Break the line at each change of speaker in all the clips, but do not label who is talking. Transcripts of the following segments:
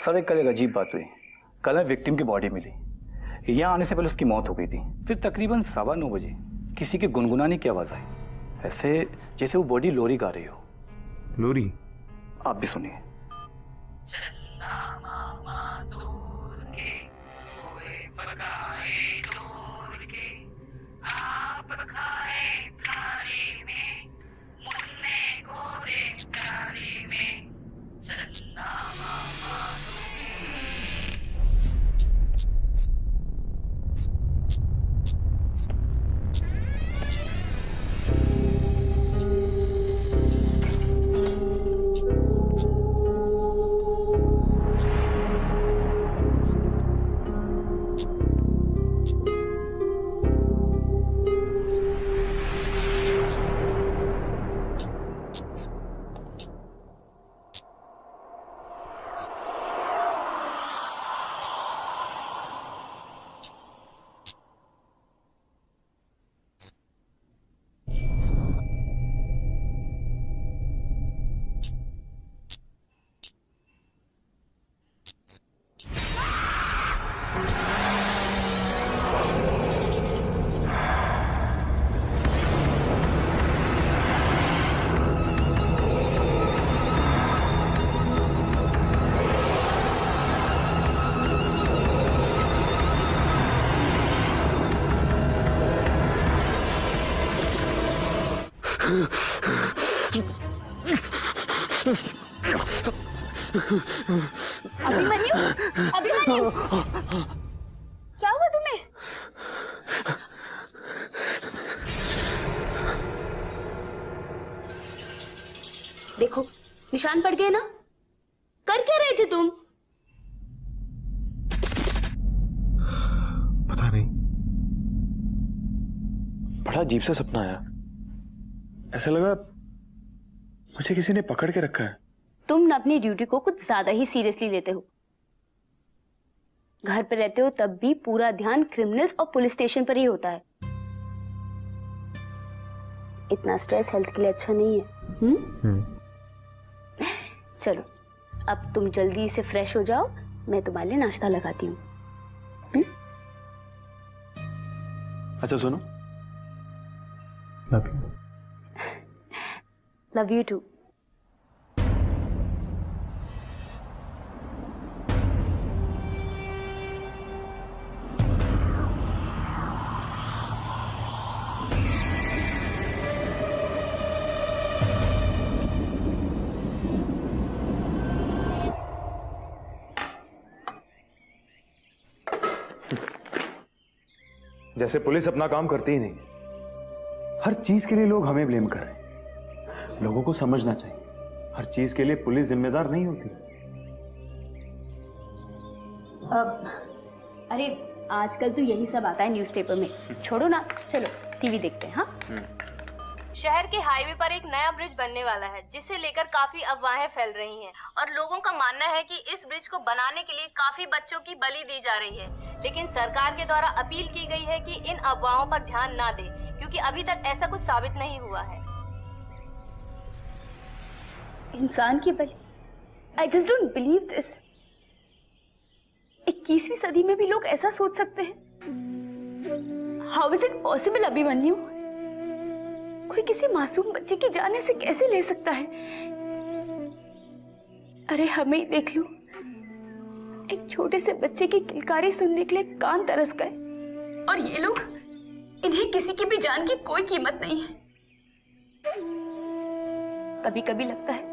Sir कल एक अजीब बात हुई। कल विक्टिम की बॉडी मिली, यहाँ आने से पहले उसकी मौत हो गई थी। फिर तकरीबन 9:15 बजे किसी के गुनगुनाने की आवाज आई, ऐसे जैसे वो बॉडी लोरी गा रही हो।
लोरी?
आप भी सुनिए।
अभिमन्यु, अभिमन्यु, क्या हुआ तुम्हें? देखो निशान पड़ गए ना। कर क्या रहे थे तुम?
पता नहीं,
बड़ा अजीब सा सपना आया। ऐसा लगा मुझे किसी ने पकड़ के रखा है।
तुम न अपनी ड्यूटी को कुछ ज्यादा ही सीरियसली लेते हो। घर पे रहते हो तब भी पूरा ध्यान क्रिमिनल्स और पुलिस स्टेशन पर ही होता है। इतना स्ट्रेस हेल्थ के लिए अच्छा नहीं है। चलो अब तुम जल्दी से फ्रेश हो जाओ, मैं तुम्हारे लिए नाश्ता लगाती हूँ।
अच्छा सुनो,
love you.
Love you too.
जैसे पुलिस अपना काम करती ही नहीं। हर चीज के लिए लोग हमें ब्लेम कर रहे हैं। लोगों को समझना चाहिए, हर चीज के लिए पुलिस जिम्मेदार नहीं होती।
अरे आजकल तो यही सब आता है न्यूज़पेपर में। छोड़ो ना, चलो टीवी देखते हैं। हाँ, शहर के हाईवे पर एक नया ब्रिज बनने वाला है, जिसे लेकर काफी अफवाहें फैल रही हैं और लोगों का मानना है कि इस ब्रिज को बनाने के लिए काफी बच्चों की बलि दी जा रही है। लेकिन सरकार के द्वारा अपील की गई है कि इन अफवाहों पर ध्यान ना दें, क्योंकि अभी तक ऐसा कुछ साबित नहीं हुआ है। इंसान की बलि? I just don't believe this. 21वीं सदी में भी लोग ऐसा सोच सकते हैं? How is it possible Abhimanyu? कोई किसी मासूम बच्चे की जान ऐसे कैसे ले सकता है? अरे हमें ही देख लो, एक छोटे से बच्चे की किलकारी सुनने के लिए कान तरस गए, और ये लोग, इन्हें किसी की भी जान की कोई कीमत नहीं है। कभी कभी लगता है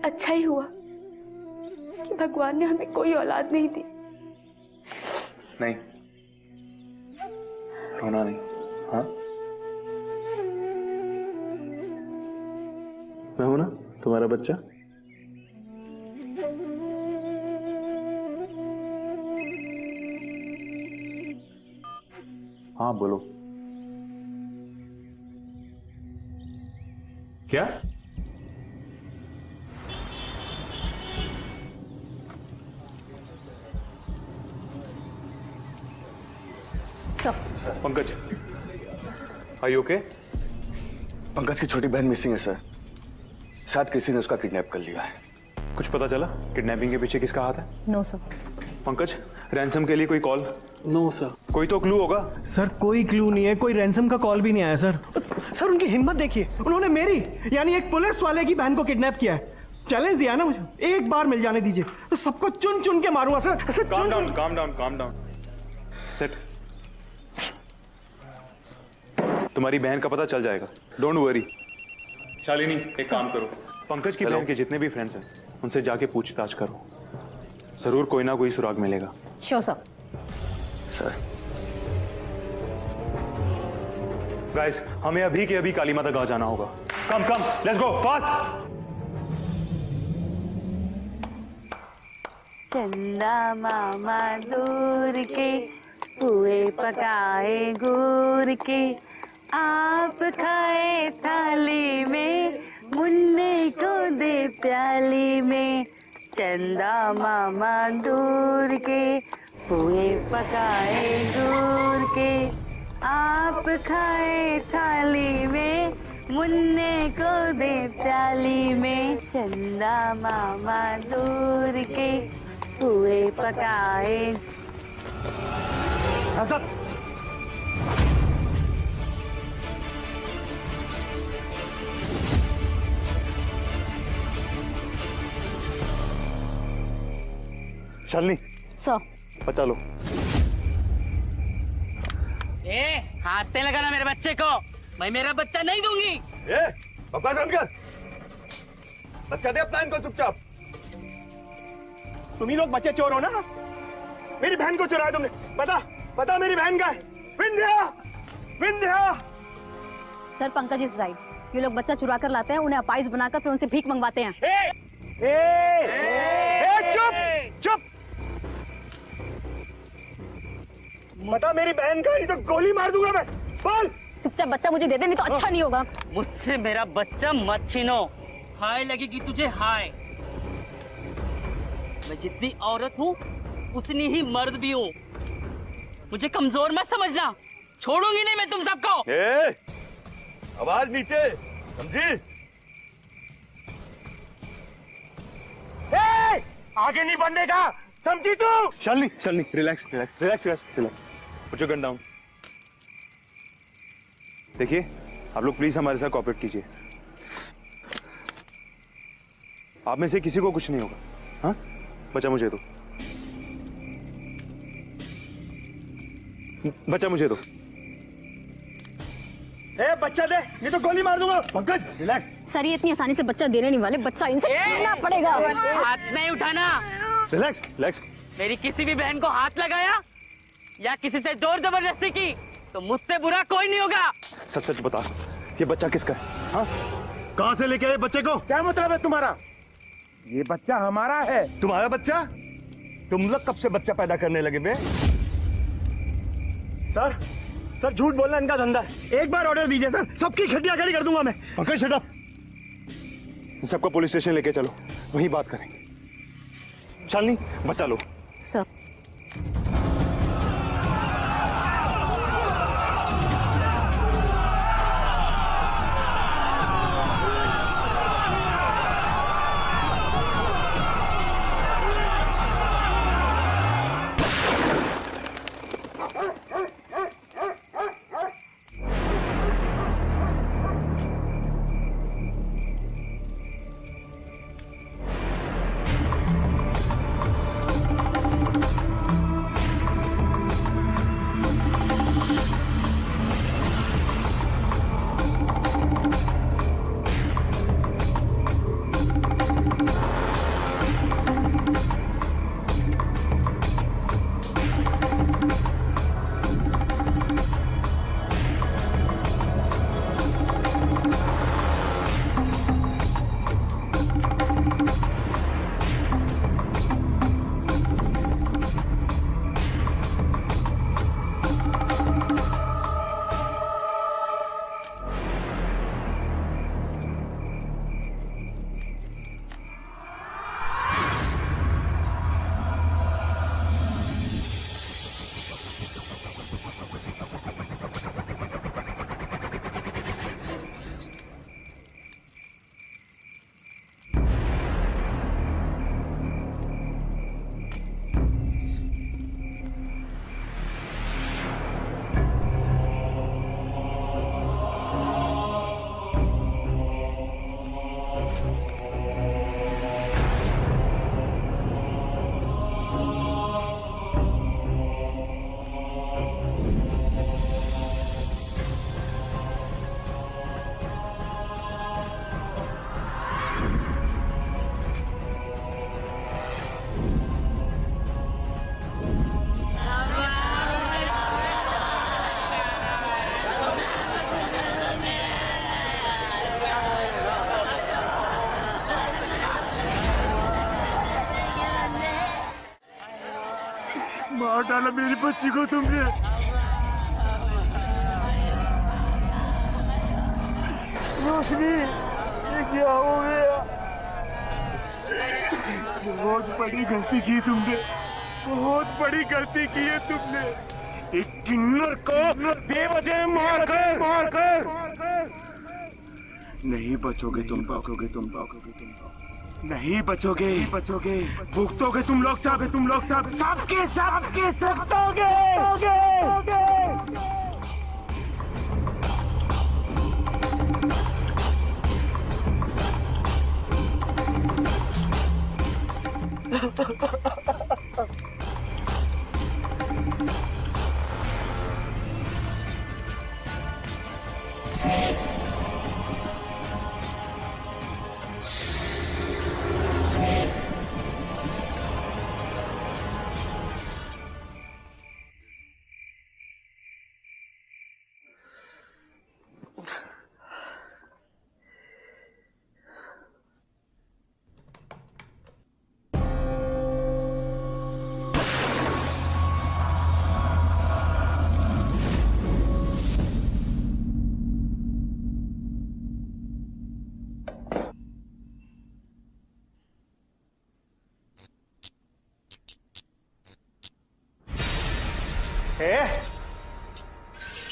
अच्छा ही हुआ कि भगवान ने हमें कोई औलाद नहीं दी।
नहीं, रोना नहीं। हाँ, मैं हूं ना तुम्हारा बच्चा। हाँ बोलो। क्या? Pankaj, are you okay?
Pankaj की छोटी बहन मिसिंग है सर। शायद किसी ने उसका किडनैप कर लिया है।
कुछ पता चला किडनैपिंग के पीछे किसका हाथ है?
No sir.
पंकज, रैंसम के लिए कोई कॉल?
No sir.
कोई तो क्लू होगा?
सर कोई क्लू नहीं है, कोई रैंसम का कॉल भी नहीं आया सर। सर उनकी हिम्मत देखिए, उन्होंने मेरी यानी एक पुलिस वाले की बहन को किडनैप किया है। चैलेंज दिया ना मुझे, एक बार मिल जाने दीजिए तो सबको चुन चुन के मारूंगा sir.
Calm down, calm down, calm down. Set. तुम्हारी बहन का पता चल जाएगा, डोंट वरी। शालिनी, एक काम करो, पंकज की बहन के जितने भी फ्रेंड्स हैं उनसे जाके पूछताछ करो, जरूर कोई ना कोई सुराग मिलेगा।
Sure sir.
सर
गाइस, हमें अभी के अभी काली माता गांव जाना होगा। कम कम, लेट्स गो फास्ट।
चंदा मामा दूर के पुए पकाए गुड़ के, आप खाए थाली में, मुन्ने को दे प्याली में। चंदा मामा दूर के पुए पकाए गुड़ के, आप खाए थाली में, मुन्ने को दे प्याली में। चंदा मामा दूर के पुए पकाए।
शालिनी,
सर।
बचा लो।
हाथ पे लगाना मेरे बच्चे को, मैं मेरा बच्चा नहीं दूंगी।
बकवास बंद कर, बच्चा दे अपना इनको चुपचाप।
तुम ही लोग बच्चे चोर हो ना, मेरी बहन को चुराया तुमने। बता बता मेरी बहन का है। Vindhya, Vindhya.
Sir Pankaj is right, ये लोग बच्चा चुरा कर लाते हैं, उन्हें अपाइज बनाकर फिर उनसे भीख मंगवाते हैं।
चुप चुप। बता मेरी बहन का, नहीं तो गोली मार दूंगा मैं। बोल।
चुपचाप बच्चा मुझे दे दे, नहीं तो अच्छा नहीं होगा।
मुझसे मेरा बच्चा मत छीनो, हाय लगेगी तुझे हाय। मैं जितनी औरत हूँ उतनी ही मर्द भी हूँ, मुझे कमजोर मत समझना, छोड़ूंगी नहीं मैं तुम सबको।
आवाज नीचे, समझी?
आगे नहीं बढ़ने का, समझी तू?
Shalini, Shalini, relax relax relax relax relax. Put your gun down. देखिए, आप लोग प्लीज हमारे साथ कोऑपरेट कीजिए। आप में से किसी को कुछ नहीं होगा। हाँ, बच्चा मुझे दो, बच्चा मुझे दो।
बच्चा दे, नहीं तो गोली मार दूंगा। पंकज रिलैक्स।
सर ये इतनी आसानी से बच्चा देने नहीं वाले, बच्चा इनसे लेना पड़ेगा।
हाथ नहीं उठाना।
Relax relax.
मेरी किसी भी बहन को हाथ लगाया या किसी से जोर जबरदस्ती की तो मुझसे बुरा कोई नहीं होगा।
सच सच बता, ये बच्चा किसका है? हाँ,
कहां से लेके आए बच्चे को?
क्या मतलब है तुम्हारा? ये बच्चा हमारा है।
तुम्हारा बच्चा? तुम लोग कब से बच्चा पैदा करने लगे बे?
सर सर झूठ बोलना इनका धंधा है। एक बार ऑर्डर दीजिए सर, सबकी खड्डियां खड़ी कर दूंगा मैं।
Pankaj shut up. सबको पुलिस स्टेशन लेके चलो, वहीं बात करेंगे। शालिनी, बचा लो।
सर
मार डाला मेरी बच्ची को तुमने। रोशनी, ये क्या हो गया? बहुत बड़ी गलती की तुमने, बहुत बड़ी गलती की है तुमने। एक किन्नर को बेवजह मारकर नहीं बचोगे तुम, नहीं बचोगे, भुगतोगे तुम लोग सब, सबके भुगतोगे।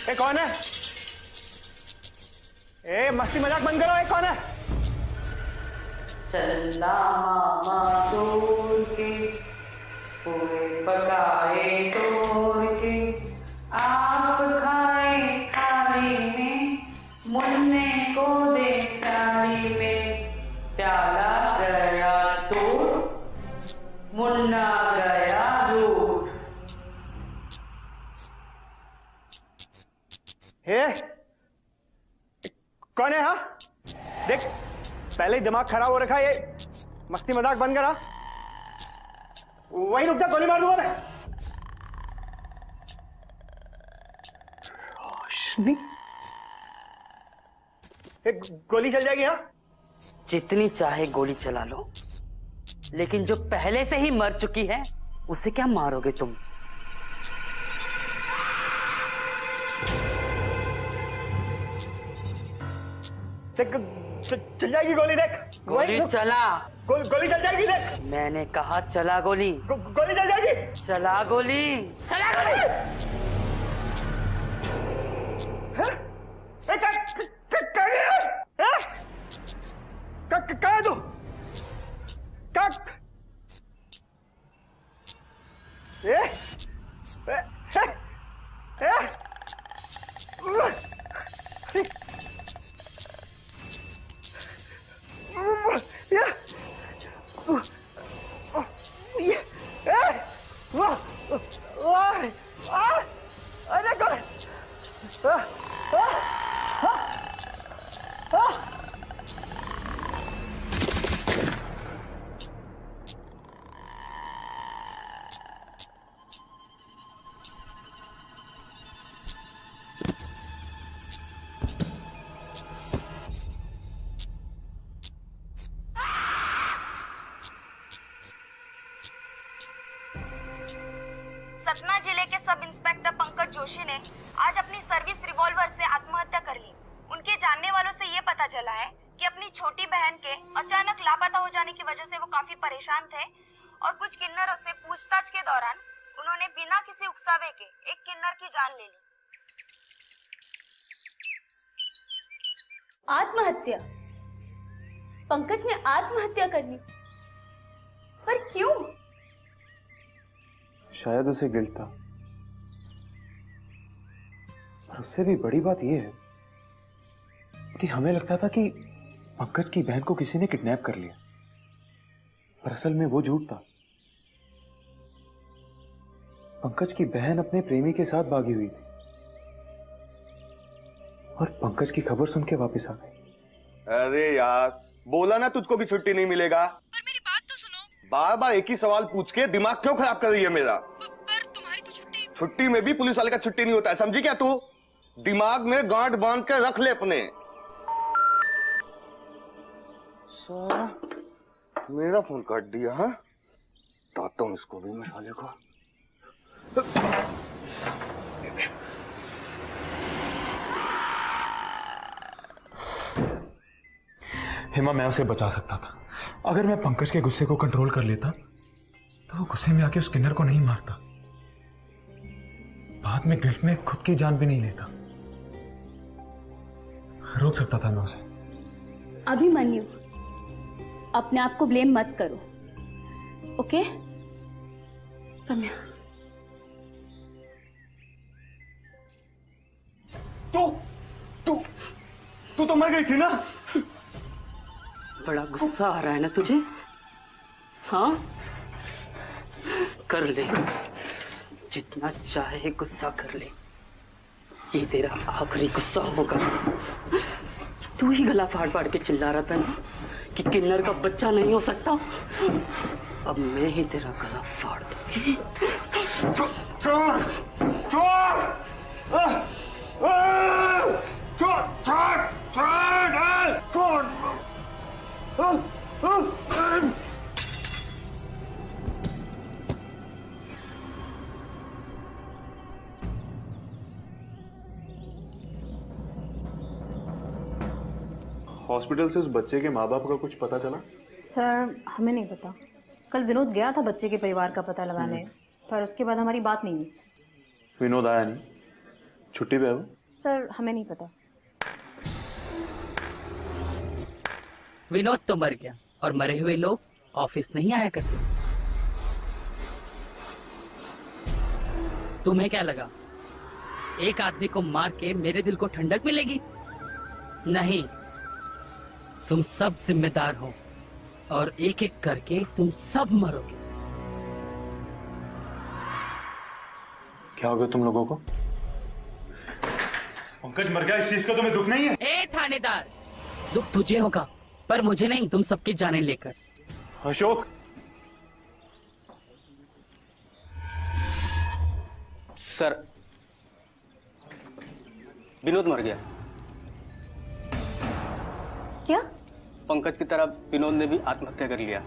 ए कौन है? ए मस्ती मजाक बंद करो। ए कौन है?
चला मामा दूर के, पूरे पकाए तोड़ के, आप खाए थाली में, मुन्ने को दे थाली में, प्याला गया तोड़, मुन्ना गया दूर।
हे कौन है? हाँ देख, पहले ही दिमाग खराब हो रखा है, ये मस्ती मजाक बंद करा। वहीं रुक जा, गोली मार दूंगा मैं। रोशनी, गोली चल जाएगी। हाँ
जितनी चाहे गोली चला लो, लेकिन जो पहले से ही मर चुकी है उसे क्या मारोगे तुम?
देख, चल जाएगी गोली। देख
गोली चला।
गोली चल जाएगी। देख
मैंने कहा चला गोली।
गोली चल जाएगी।
चला गोली। चला गोली।
कहाँ है तू?
सतना जिले के सब इंस्पेक्टर पंकज जोशी ने आज अपनी सर्विस रिवॉल्वर से आत्महत्या कर ली। उनके जानने वालों से ये पता चला है कि अपनी छोटी बहन के अचानक लापता हो जाने की वजह से वो काफी परेशान थे और कुछ किन्नरों से पूछताछ के दौरान उन्होंने बिना किसी उकसावे के एक किन्नर की जान ले ली। आत्महत्या? पंकज ने आत्महत्या कर ली, पर क्यों?
शायद उसे गिल्ट था, और उससे भी बड़ी बात यह है कि हमें लगता था कि पंकज की बहन को किसी ने किडनैप कर लिया, पर असल में वो झूठ था। पंकज की बहन अपने प्रेमी के साथ भागी हुई थी और पंकज की खबर सुन के वापस आ गई।
अरे यार, बोला ना तुझको भी छुट्टी नहीं मिलेगा।
पर मेरी बात तो सुनो।
बार बार एक ही सवाल पूछ के दिमाग क्यों खराब कर रही है मेरा?
पर तुम्हारी तो
छुट्टी में भी पुलिस वाले का छुट्टी नहीं होता है, समझी क्या तू? दिमाग में गांठ बांध के रख ले अपने। मेरा फोन काट दिया। हाँ, ताता हूं इसको भी, मैं साले को।
हेमा, मैं उसे बचा सकता था। अगर मैं पंकज के गुस्से को कंट्रोल कर लेता तो वो गुस्से में आके उस किन्नर को नहीं मारता, बाद में गिल्ट में खुद की जान भी नहीं लेता। रोक सकता था मैं उसे।
अभिमन्यु, अपने आप को ब्लेम मत करो, ओके? कन्या,
तू तो मर गई थी ना?
बड़ा गुस्सा आ रहा है ना तुझे? हाँ, कर ले, जितना चाहे गुस्सा कर ले। ये तेरा आखिरी गुस्सा होगा। तू ही गला फाड़ फाड़ के चिल्ला रहा था ना कि किन्नर का बच्चा नहीं हो सकता। अब मैं ही तेरा गला फाड़ दूंगी।
छोड़ छोड़ छोड़ छोड़ छोड़।
हॉस्पिटल से उस बच्चे के माँ बाप का कुछ पता चला?
सर, हमें नहीं पता। कल विनोद गया था बच्चे के परिवार का पता लगाने, पर उसके बाद हमारी बात नहीं हुई।
विनोद आया नहीं? छुट्टी पे है वो?
सर, हमें नहीं पता।
विनोद तो मर गया और मरे हुए लोग ऑफिस नहीं आया करते। तुम्हें क्या लगा एक आदमी को मार के मेरे दिल को ठंडक मिलेगी? नहीं, तुम सब जिम्मेदार हो और एक एक करके तुम सब मरोगे।
क्या हो गया तुम लोगों को? पंकज मर गया, इस चीज का तुम्हें दुख नहीं है?
ए थानेदार, दुख तुझे होगा पर मुझे नहीं, तुम सबकी जानें लेकर।
अशोक,
सर, विनोद मर गया।
क्या?
पंकज की तरह विनोद ने भी आत्महत्या कर लिया।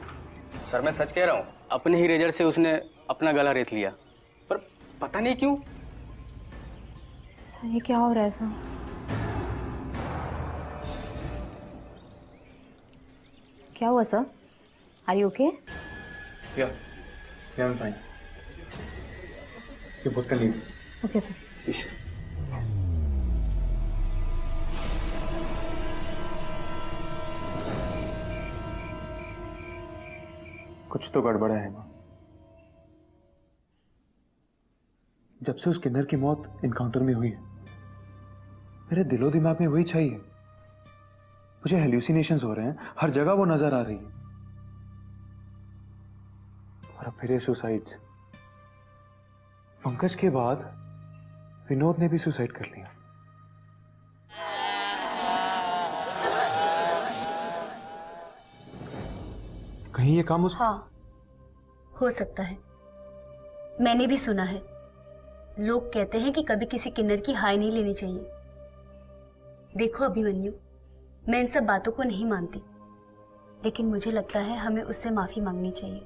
सर, मैं सच कह रहा हूँ, अपने ही रेजर से उसने अपना गला रेत लिया, पर पता नहीं क्यों।
सर, ये क्या हो रहा है सर? क्या हुआ सर? Are you okay?
या आई एम फाइन। ये बोतल लीजिए।
Okay sir.
कुछ तो गड़बड़ है हेमा। जब से उस किन्नर की मौत इनकाउंटर में हुई है, मेरे दिलो दिमाग में वही छाई है। मुझे हेल्यूसिनेशंस हो रहे हैं, हर जगह वो नजर आ रही है। और अब फिर ये सुसाइड्स। पंकज के बाद विनोद ने भी सुसाइड कर लिया। कहीं ये काम
हाँ, हो सकता है। मैंने भी सुना है, लोग कहते हैं कि कभी किसी किन्नर की हाय नहीं लेनी चाहिए। देखो अभिमन्यु, मैं इन सब बातों को नहीं मानती, लेकिन मुझे लगता है हमें उससे माफी मांगनी चाहिए।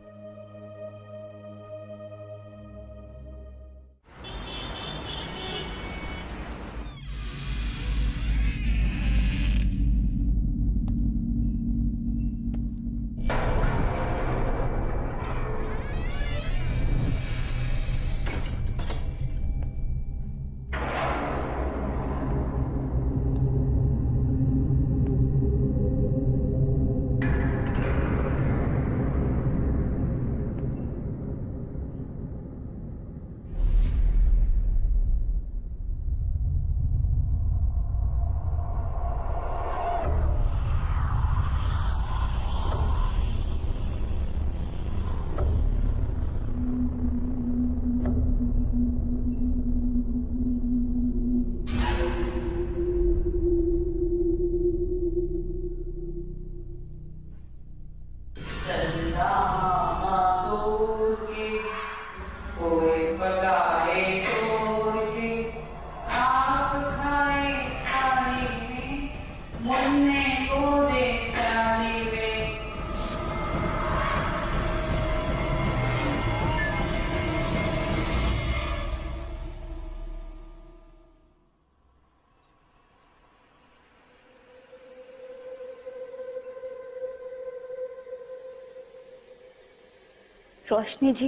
रोशनी जी,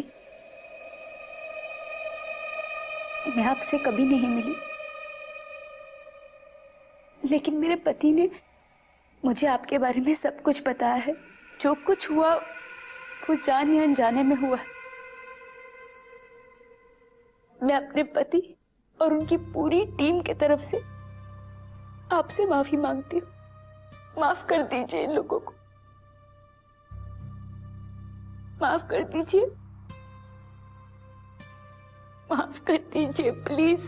मैं आपसे कभी नहीं मिली, लेकिन मेरे पति ने मुझे आपके बारे में सब कुछ बताया है। जो कुछ हुआ वो जाने अनजाने में हुआ है। मैं अपने पति और उनकी पूरी टीम की तरफ से आपसे माफी मांगती हूँ। माफ कर दीजिए इन लोगों को, माफ कर दीजिए, माफ कर दीजिए प्लीज।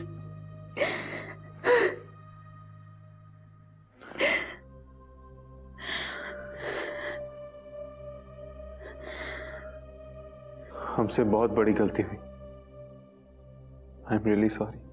हमसे बहुत बड़ी गलती हुई। I am really sorry.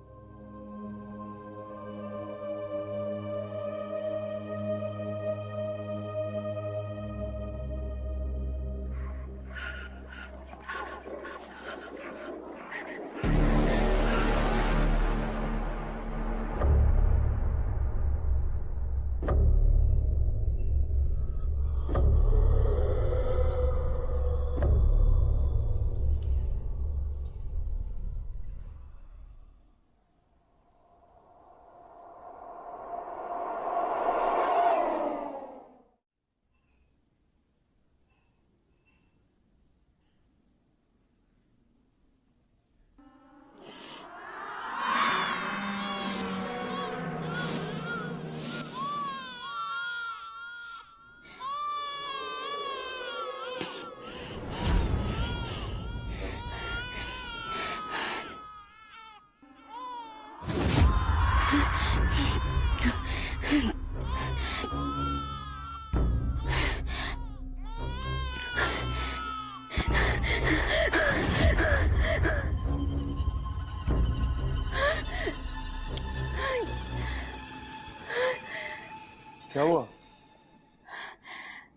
क्या हुआ?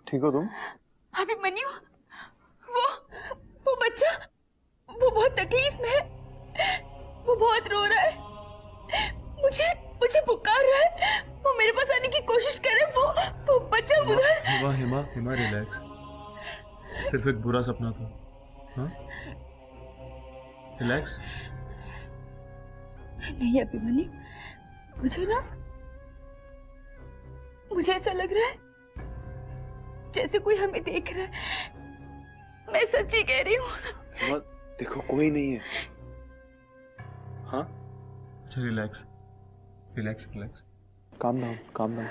ठीक हो तुम?
अभिमन्यु, वो बच्चा, वो बहुत तकलीफ में है, वो बहुत रो रहा है, मुझे पुकार रहा है, वो मेरे पास आने की कोशिश कर रहा है। वो बच्चा उधर।
हिमा रिलैक्स, सिर्फ एक बुरा सपना था। हाँ, रिलैक्स।
नहीं अभिमन्यु, मुझे ऐसा लग रहा है जैसे कोई हमें देख रहा है। मैं सच्ची कह रही हूँ।
देखो कोई नहीं है। हाँ, अच्छा relax relax relax, calm down.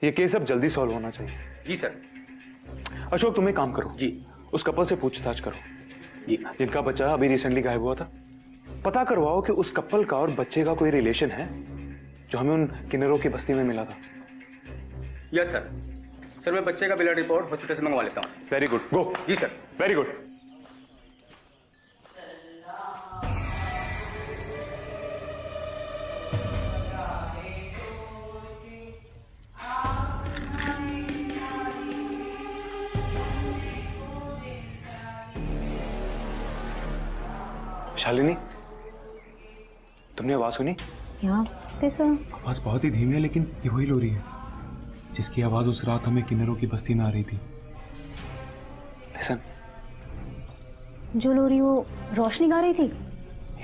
ये केस अब जल्दी सॉल्व होना चाहिए।
जी सर।
अशोक, तुम एक काम करो
जी,
उस कपल से पूछताछ करो
जी,
जिनका बच्चा अभी रिसेंटली गायब हुआ था। पता करवाओ कि उस कपल का और बच्चे का कोई रिलेशन है जो हमें उन किन्नरों की बस्ती में मिला था।
Yes sir. सर मैं बच्चे का ब्लड रिपोर्ट हॉस्पिटल से मंगवा लेता हूँ।
Very good, go.
जी सर।
Very good. शालिनी, तुमने आवाज सुनी?
यहाँ कैसा?
आवाज बहुत ही धीमी है, लेकिन ये वही लोरी है जिसकी आवाज उस रात हमें किन्नरों की बस्ती में आ रही थी। लिसन।
जो लोरी वो रोशनी गा रही थी?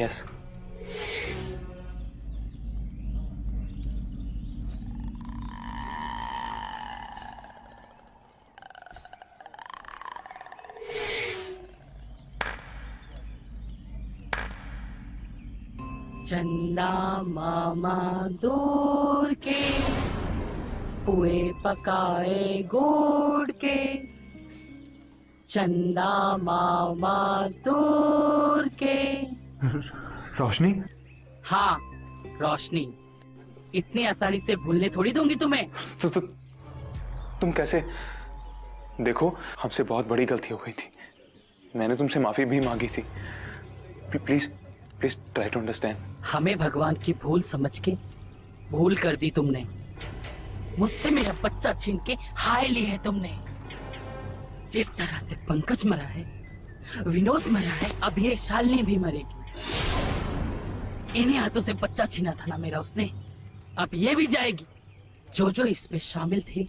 यस।
चंदा मामा दूर के, पुए पकाए गोड़ के, चंदा मामा दूर के।
रोशनी?
हाँ, रोशनी। इतनी आसानी से भूलने थोड़ी दूंगी तुम्हें।
तुम कैसे? देखो, हमसे बहुत बड़ी गलती हो गई थी। मैंने तुमसे माफी भी मांगी थी। Please please try to understand.
हमें भगवान की भूल समझ के भूल कर दी तुमने। मुझसे मेरा बच्चा छीन के हाय ली है तुमने। जिस तरह से पंकज मरा है विनोद मरा है, अब ये शालिनी भी मरेगी। इन्हीं हाथों से बच्चा छीना था ना मेरा उसने, अब ये भी जाएगी। जो जो इसमें शामिल थे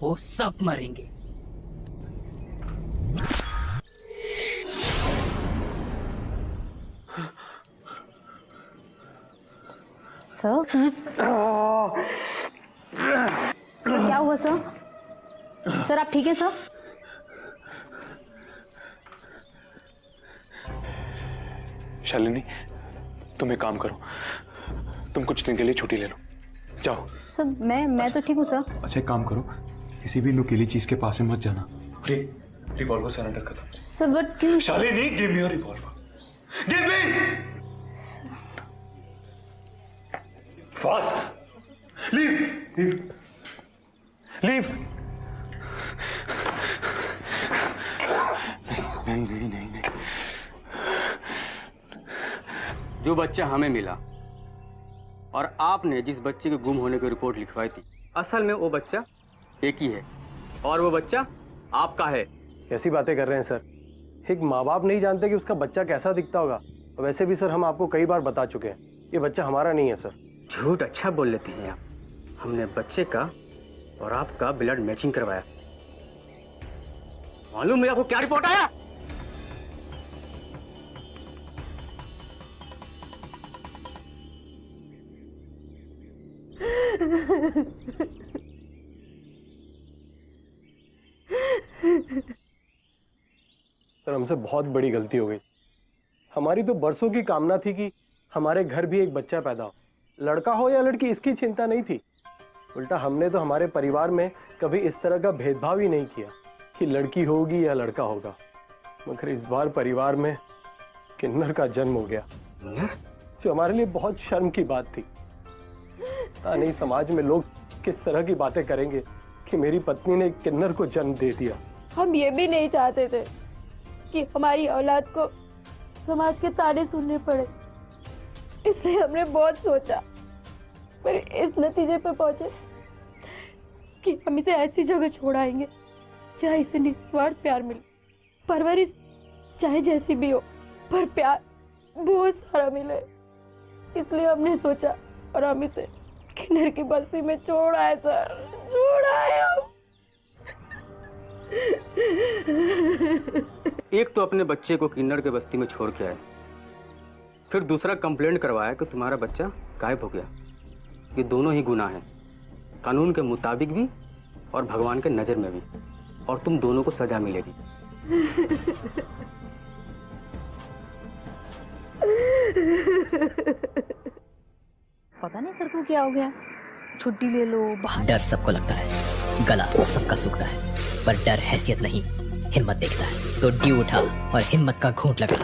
वो सब मरेंगे।
सर क्या हुआ सर? सर आप ठीक है सर?
शालिनी, तुम एक काम करो, तुम कुछ दिन के लिए छुट्टी ले लो, जाओ।
सर मैं तो ठीक हूँ सर।
अच्छा एक काम करो, किसी भी नुकीली चीज के पास में मत जाना। रिवॉल्वर सरेंडर कर दो।
सर बट क्यों?
Shalini, give me your revolver, give me. Fast, leave, leave, leave. नहीं नहीं नहीं नहीं।
जो बच्चा हमें मिला और आपने जिस बच्चे के गुम होने की रिपोर्ट लिखवाई थी, असल में वो बच्चा एक ही है और वो बच्चा आपका है।
कैसी बातें कर रहे हैं सर? एक माँ बाप नहीं जानते कि उसका बच्चा कैसा दिखता होगा। वैसे भी सर हम आपको कई बार बता चुके हैं, ये बच्चा हमारा नहीं है सर।
झूठ अच्छा बोल लेते हैं आप। हमने बच्चे का और आपका ब्लड मैचिंग करवाया। मालूम है आपको क्या रिपोर्ट आया?
सर हमसे बहुत बड़ी गलती हो गई। हमारी तो बरसों की कामना थी कि हमारे घर भी एक बच्चा पैदा हो, लड़का हो या लड़की इसकी चिंता नहीं थी। उल्टा हमने तो हमारे परिवार में कभी इस तरह का भेदभाव ही नहीं किया कि लड़की होगी या लड़का होगा। मगर इस बार परिवार में किन्नर का जन्म हो गया, जो हमारे लिए बहुत शर्म की बात थी। पता नहीं समाज में लोग किस तरह की बातें करेंगे कि मेरी पत्नी ने किन्नर को जन्म दे दिया।
हम ये भी नहीं चाहते थे कि हमारी औलाद को समाज के ताने सुनने पड़े, इसलिए हमने बहुत सोचा, पर इस नतीजे पर पहुंचे कि हम इसे ऐसी जगह छोड़ाएंगे जहाँ इसे निस्वार्थ प्यार मिले। परवरिश चाहे जैसी भी हो, पर प्यार बहुत सारा मिले। इसलिए हमने सोचा और हम इसे किन्नर की बस्ती में छोड़ आए सर, छोड़ आए हम।
एक तो अपने बच्चे को किन्नर के बस्ती में छोड़ के आए, फिर दूसरा कंप्लेंट करवाया कि तुम्हारा बच्चा गायब हो गया। ये दोनों ही गुनाह हैं, कानून के मुताबिक भी और भगवान के नजर में भी, और तुम दोनों को सजा मिलेगी।
पता नहीं सर को क्या हो गया, छुट्टी ले लो बाहर।
डर सबको लगता है, गला सबका सूखता है, पर डर हैसियत नहीं हिम्मत देखता है। तो ड्यू उठा और हिम्मत का घूंट लगा।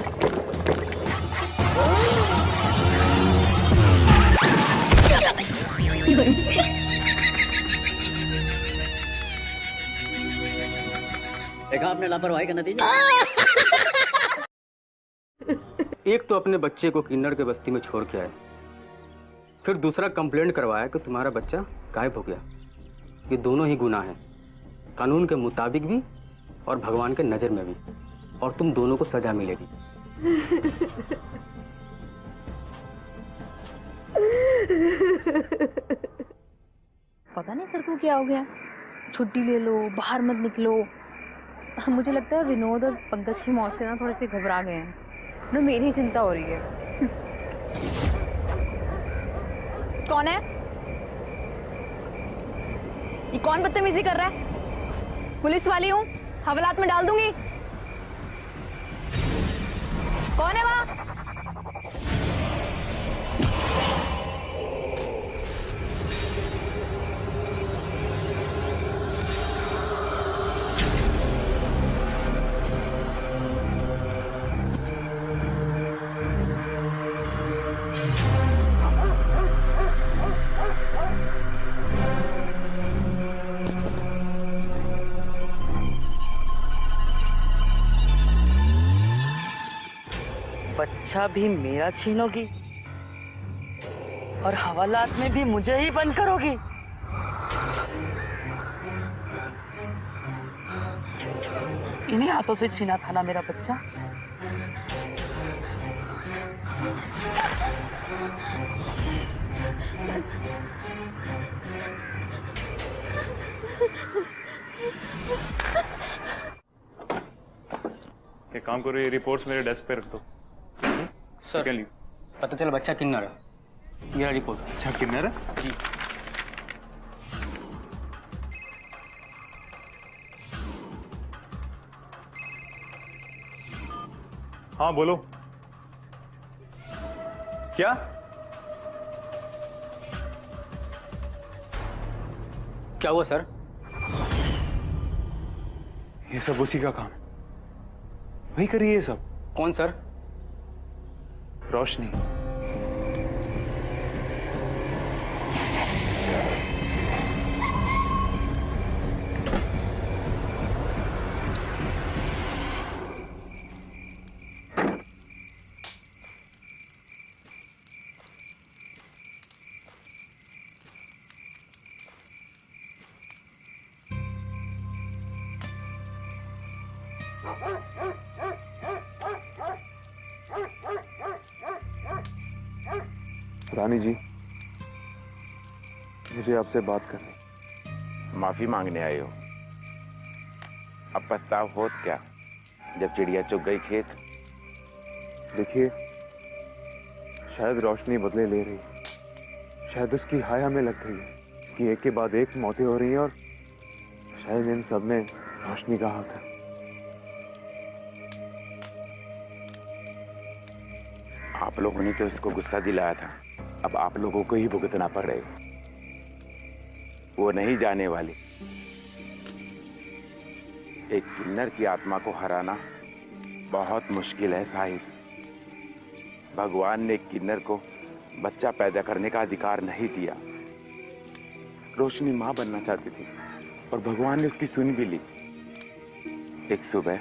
देखा आपने लापरवाही का नतीजा।
एक तो अपने बच्चे को किन्नर के बस्ती में छोड़ के आए, फिर दूसरा कंप्लेंट करवाया कि तुम्हारा बच्चा गायब हो गया। ये दोनों ही गुनाह हैं, कानून के मुताबिक भी और भगवान के नजर में भी, और तुम दोनों को सजा मिलेगी।
पता नहीं सर को क्या हो गया, छुट्टी ले लो बाहर मत निकलो। मुझे लगता है विनोद और पंकज की मौत से ना थोड़े से घबरा गए हैं, ना मेरी चिंता हो रही है। कौन है ये? कौन बदतमीजी कर रहा है? पुलिस वाली हूँ, हवालात में डाल दूंगी। कौन है वहां?
बच्चा भी मेरा छीनोगी और हवालात में भी मुझे ही बंद करोगी। इन्हीं हाथों से छीना था ना मेरा बच्चा।
एक काम करो, ये रिपोर्ट्स मेरे डेस्क पे रख दो।
सर पता चला बच्चा किन्नर है, मेरा रिपोर्ट।
अच्छा किन्नर है
जी।
हाँ बोलो। क्या?
क्या हुआ सर?
ये सब उसी का काम, वही करिए ये सब।
कौन सर?
रोशनी। रानी जी, मुझे आपसे बात करनी।
माफी मांगने आए हो? अब पछताव होत क्या जब चिड़िया चुग गई खेत?
देखिए, शायद रोशनी बदले ले रही, शायद उसकी हाय हमें लग गई है कि एक के बाद एक मौतें हो रही हैं और शायद इन सब में रोशनी का हाथ है।
आप लोगों ने तो उसको गुस्सा दिलाया था, अब आप लोगों को ही भुगतना पड़ रहे हो। वो नहीं जाने वाली। एक किन्नर की आत्मा को हराना बहुत मुश्किल है साहिब। भगवान ने एक किन्नर को बच्चा पैदा करने का अधिकार नहीं दिया। रोशनी मां बनना चाहती थी और भगवान ने उसकी सुन भी ली। एक सुबह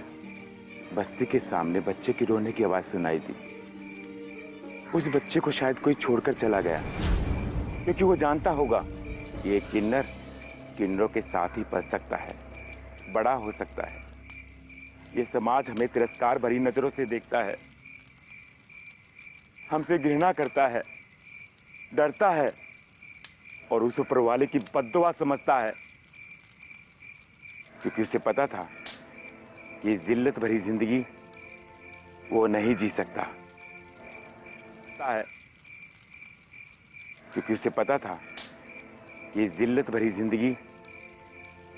बस्ती के सामने बच्चे की रोने की आवाज सुनाई दी। उस बच्चे को शायद कोई छोड़कर चला गया, क्योंकि वो जानता होगा ये किन्नर किन्नरों के साथ ही पल सकता है, बड़ा हो सकता है। ये समाज हमें तिरस्कार भरी नजरों से देखता है, हमसे घृणा करता है, डरता है और उस ऊपर वाले की बद्दुआ समझता है, क्योंकि उसे पता था ये जिल्लत भरी जिंदगी वो नहीं जी सकता है, क्योंकि उसे पता था ये जिल्लत भरी जिंदगी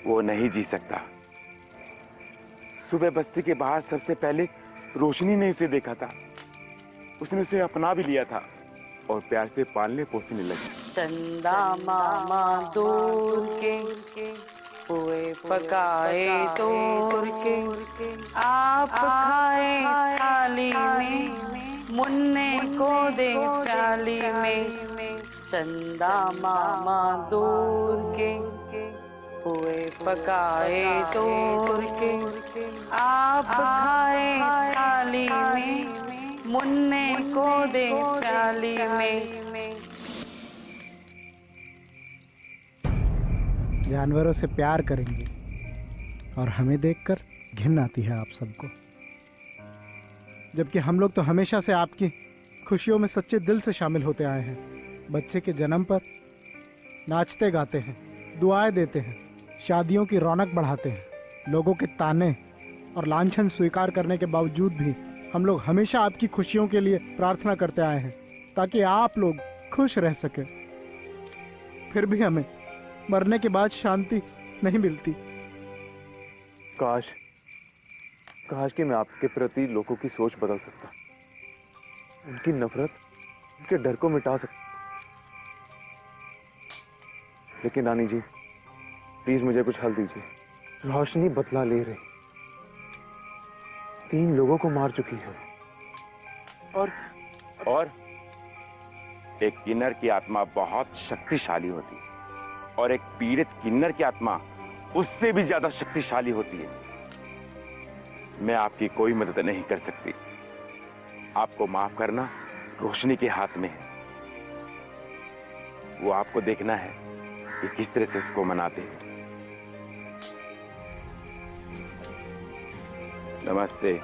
वो नहीं जी सकता। सुबह बस्ती के बाहर सबसे पहले रोशनी ने उसे देखा था। उसने उसे अपना भी लिया था और प्यार से पालने पोसने लगी।
चंदा मामा दूर के हुए पकाए तोड़ के आप खाए थाली में, मुन्ने को दे प्याली में। चंदा मामा दूर के हुए पकाए तोड़ के आप खाए थाली में, मुन्ने को दे प्याली में।
जानवरों से प्यार करेंगे और हमें देखकर घिन आती है आप सबको, जबकि हम लोग तो हमेशा से आपकी खुशियों में सच्चे दिल से शामिल होते आए हैं। बच्चे के जन्म पर नाचते गाते हैं, दुआएं देते हैं, शादियों की रौनक बढ़ाते हैं। लोगों के ताने और लांछन स्वीकार करने के बावजूद भी हम लोग हमेशा आपकी खुशियों के लिए प्रार्थना करते आए हैं, ताकि आप लोग खुश रह सके। फिर भी हमें मरने के बाद शांति नहीं मिलती।
काश कि मैं आपके प्रति लोगों की सोच बदल सकता, उनकी नफरत, उनके डर को मिटा सकता। लेकिन रानी जी, प्लीज मुझे कुछ हल दीजिए। रोशनी बदला ले रही, 3 लोगों को मार चुकी है
और एक किन्नर की आत्मा बहुत शक्तिशाली होती है और एक पीड़ित किन्नर की आत्मा उससे भी ज्यादा शक्तिशाली होती है। मैं आपकी कोई मदद नहीं कर सकती। आपको माफ करना रोशनी के हाथ में है। वो आपको देखना है कि किस तरह से उसको मनाते हैं। नमस्ते।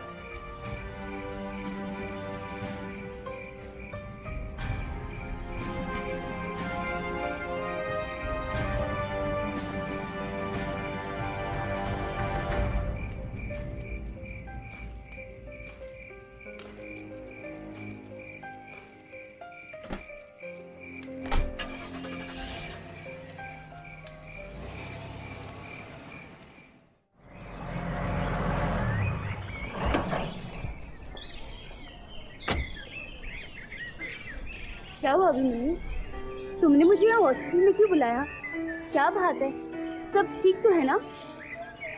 क्या हुआ अभिमन्यु? तुमने मुझे यहाँ हॉस्पिटल में क्यों बुलाया? क्या बात है? सब ठीक तो है ना?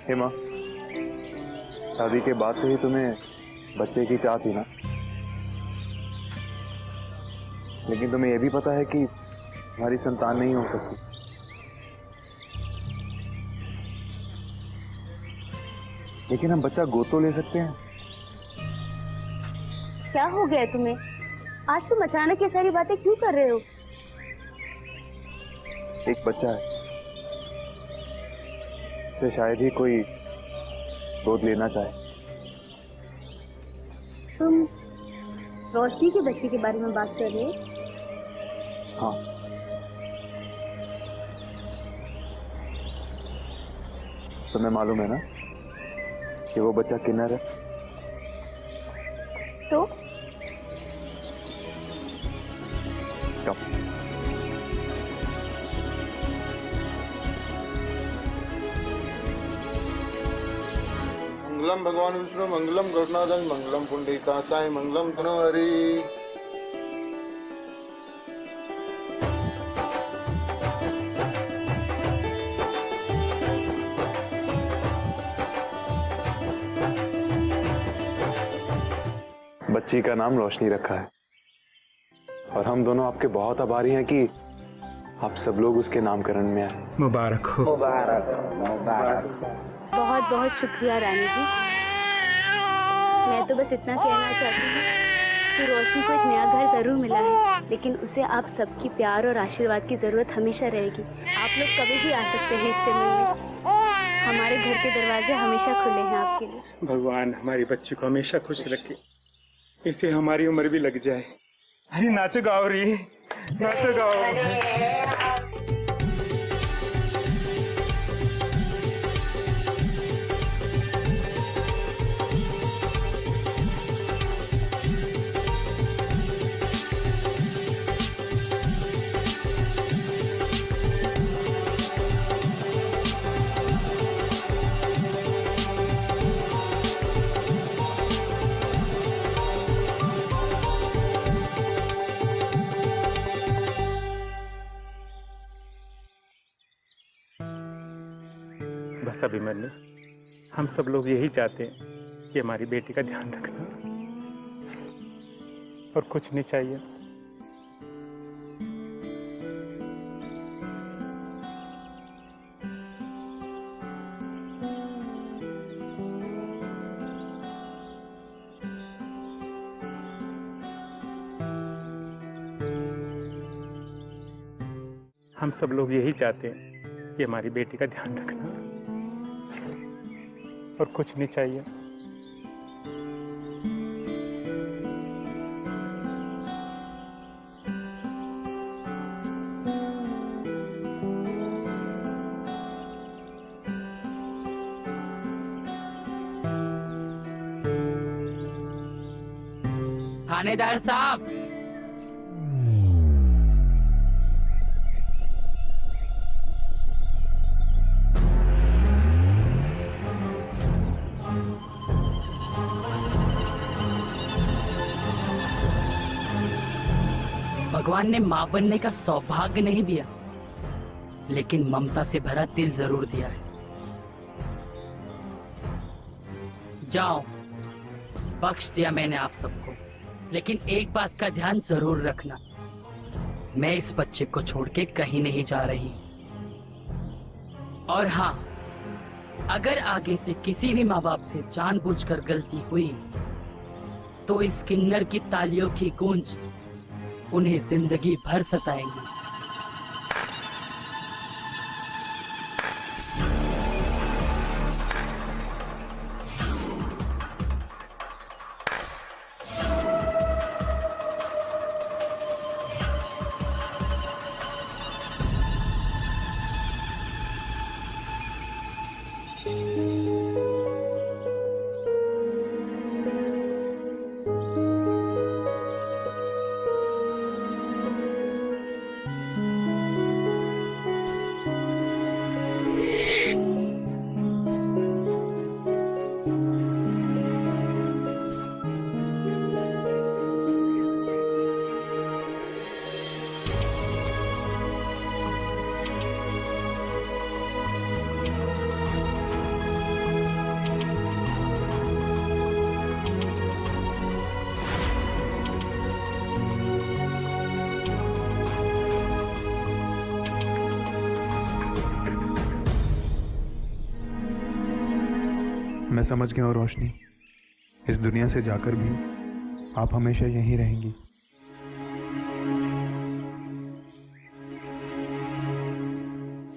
हेमा, शादी के बाद से ही तुम्हें बच्चे की चाह थी ना? लेकिन तुम्हें यह भी पता है कि हमारी संतान नहीं हो सकती। लेकिन हम बच्चा गोद तो ले सकते हैं।
क्या हो गया तुम्हें? आज तुम अचानक ये सारी बातें क्यों कर रहे हो?
एक बच्चा है, तो शायद ही कोई गोद लेना चाहे।
तुम रोशनी के बच्चे के बारे में बात कर रहे हो?
हाँ। तुम्हें मालूम है ना कि वो बच्चा किन्नर है?
तो
मंगलम भगवान विष्णु मंगलम गरुणाधन मंगलम पुंडरीकाक्षाय मंगलम तनोहरि।
बच्ची का नाम रोशनी रखा है और हम दोनों आपके बहुत आभारी हैं कि आप सब लोग उसके नामकरण में आए।
मुबारक हो।
मुबारक मुबारक।
बहुत बहुत शुक्रिया रानी जी। मैं तो बस इतना कहना चाहती हूँ कि रोशनी को एक नया घर जरूर मिला है, लेकिन उसे आप सबकी प्यार और आशीर्वाद की जरूरत हमेशा रहेगी। आप लोग कभी भी आ सकते हैं इससे मिलने। हमारे घर के दरवाजे हमेशा खुले हैं आपके लिए।
भगवान हमारी बच्ची को हमेशा खुश रखे, इसे हमारी उम्र भी लग जाए। अरे नाचो गाओ री, नाचो गाओ। अभिमन्यु, हम सब लोग यही चाहते हैं कि हमारी बेटी का ध्यान रखना, और कुछ नहीं चाहिए। हम सब लोग यही चाहते हैं कि हमारी बेटी का ध्यान रखना, और कुछ नहीं चाहिए।
थानेदार साहब, भगवान ने मां बनने का सौभाग्य नहीं दिया, लेकिन ममता से भरा दिल जरूर दिया है। जाओ, बख्श दिया मैंने आप सबको, लेकिन एक बात का ध्यान जरूर रखना, मैं इस बच्चे को छोड़ के कहीं नहीं जा रही। और हाँ, अगर आगे से किसी भी माँ बाप से जानबूझकर गलती हुई तो इस किन्नर की तालियों की गूंज उन्हें जिंदगी भर सताएंगी।
मैं समझ गया हूँ रोशनी, इस दुनिया से जाकर भी आप हमेशा यहीं रहेंगी।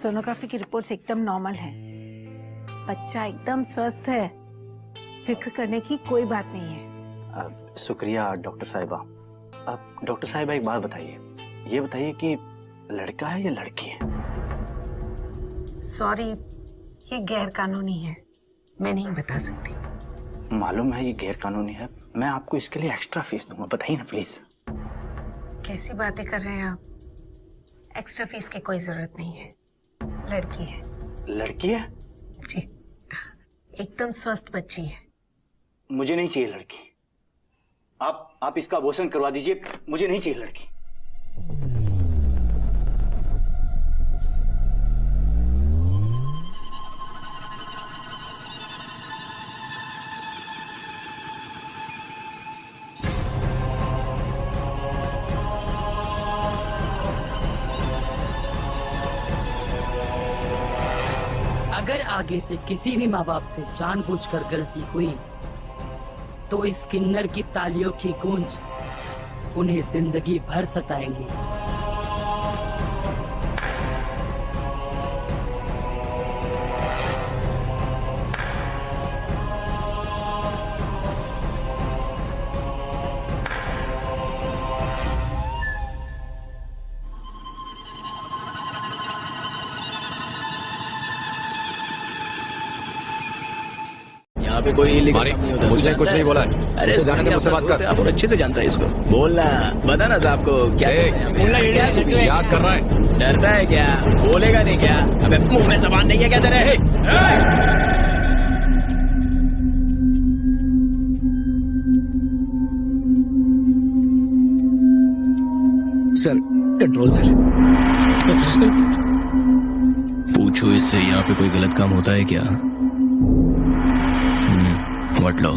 सोनोग्राफी की रिपोर्ट्स एकदम नॉर्मल है, बच्चा एकदम स्वस्थ है, फिक्र करने की कोई बात नहीं है।
शुक्रिया डॉक्टर साहिबा। अब डॉक्टर साहिबा एक बात बताइए, ये बताइए कि लड़का है या लड़की है?
सॉरी, ये गैर कानूनी है, मैं नहीं बता सकती।
मालूम है ये गैर कानूनी है, मैं आपको इसके लिए एक्स्ट्रा फीस दूंगा, बताइए ना प्लीज।
कैसी बातें कर रहे हैं आप? एक्स्ट्रा फीस की कोई जरूरत नहीं है, लड़की है।
लड़की है?
जी, एकदम स्वस्थ बच्ची है।
मुझे नहीं चाहिए लड़की, आप इसका अबॉर्शन करवा दीजिए, मुझे नहीं चाहिए लड़की।
अगर आगे से किसी भी माँ बाप से जानबूझकर गलती हुई तो इस किन्नर की तालियों की गूंज उन्हें जिंदगी भर सताएंगी।
यहाँ पे कोई
मुझे कुछ नहीं बोला।
अरे
जाने दे, मुझसे बात कर।
आप अच्छे से जानता है इसको। बोलना, बता ना साहब को क्या
क्या कर रहा है?
डरता है क्या? बोलेगा नहीं क्या? अबे मुंह में जबान नहीं है क्या तेरे?
Sir control sir.
पूछो इससे यहाँ पे कोई गलत काम होता है क्या? मत लो।